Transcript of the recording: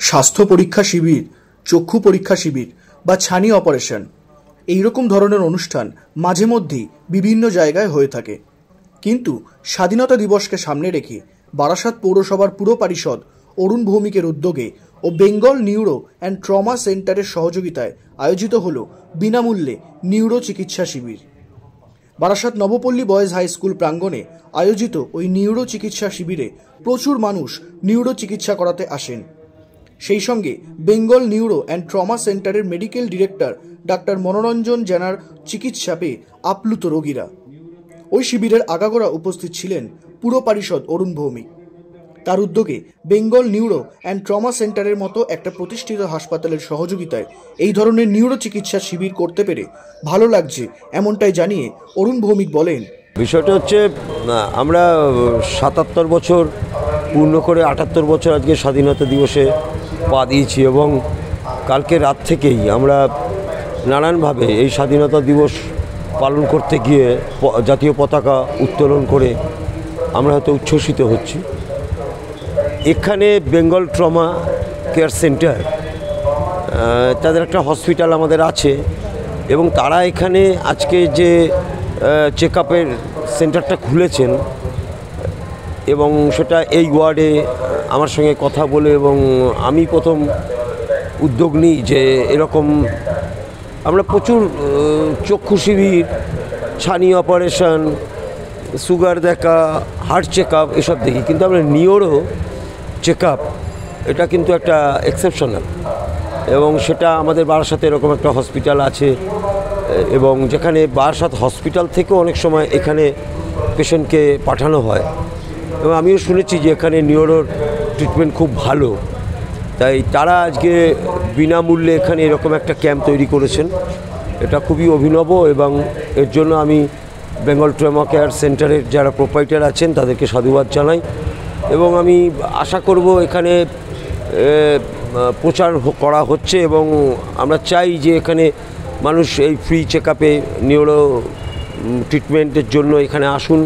স্বাস্থ্য পরীক্ষা শিবির, চক্ষু পরীক্ষা শিবির বা ছানি অপারেশন এইরকম ধরনের অনুষ্ঠান মাঝে মধ্যেই বিভিন্ন জায়গায় হয়ে থাকে। কিন্তু স্বাধীনতা দিবসকে সামনে রেখে বারাসাত পৌরসভার পুর পরিষদ অরুণ ভৌমিকের উদ্যোগে ও বেঙ্গল নিউরো অ্যান্ড ট্রমা সেন্টারের সহযোগিতায় আয়োজিত হল বিনামূল্যে নিউরো চিকিৎসা শিবির। Barasat Nabapalli boys high school প্রাঙ্গণে আয়োজিত ওই নিউরো চিকিৎসা শিবিরে প্রচুর মানুষ নিউরো চিকিৎসা করাতে আসেন। সেই সঙ্গে বেঙ্গল নিউরো অ্যান্ড ট্রমা সেন্টারের মেডিকেল ডিরেক্টর ডাক্তার মনোরঞ্জন জানার চিকিৎসা পেয়ে আপ্লুত রোগীরা। ওই শিবিরের আগাগোড়া উপস্থিত ছিলেন পুর পরিষদ অরুণ ভৌমিক। তার উদ্যোগে বেঙ্গল নিউরো অ্যান্ড ট্রমা সেন্টারের মতো একটা প্রতিষ্ঠিত হাসপাতালের সহযোগিতায় এই ধরনের নিউরো চিকিৎসা শিবির করতে পেরে ভালো লাগছে, এমনটাই জানিয়ে অরুণ ভৌমিক বলেন, বিষয়টা হচ্ছে আমরা ৭৭ বছর পূর্ণ করে ৭৮ বছর আজকে স্বাধীনতা দিবসে পা দিয়েছি এবং কালকে রাত থেকেই আমরা নানানভাবে এই স্বাধীনতা দিবস পালন করতে গিয়ে জাতীয় পতাকা উত্তোলন করে আমরা হয়তো উচ্ছ্বসিত হচ্ছি। এখানে বেঙ্গল ট্রমা কেয়ার সেন্টার, তাদের একটা হসপিটাল আমাদের আছে এবং তারা এখানে আজকে যে চেক আপের সেন্টারটা খুলেছেন এবং সেটা এই ওয়ার্ডে আমার সঙ্গে কথা বলে এবং আমি প্রথম উদ্যোগ নিই যে এরকম আমরা প্রচুর চক্ষু শিবির, ছানি অপারেশন, সুগার দেখা, হার্ট চেক আপ এসব দেখি, কিন্তু আমরা নিউরো চেক আপ এটা কিন্তু একটা এক্সেপশনাল এবং সেটা আমাদের বারাসাতে এরকম একটা হসপিটাল আছে এবং যেখানে বারাসাত হসপিটাল থেকেও অনেক সময় এখানে পেশেন্টকে পাঠানো হয় এবং আমিও শুনেছি যে এখানে নিউরোর ট্রিটমেন্ট খুব ভালো। তাই তারা আজকে বিনামূল্যে এখানে এরকম একটা ক্যাম্প তৈরি করেছেন, এটা খুবই অভিনব এবং এর জন্য আমি বেঙ্গল ট্রমা কেয়ার সেন্টারের যারা প্রোপাইটার আছেন তাদেরকে সাধুবাদ জানাই এবং আমি আশা করব এখানে প্রচার করা হচ্ছে এবং আমরা চাই যে এখানে মানুষ এই ফ্রি চেক আপে নিউরো ট্রিটমেন্টের জন্য এখানে আসুন।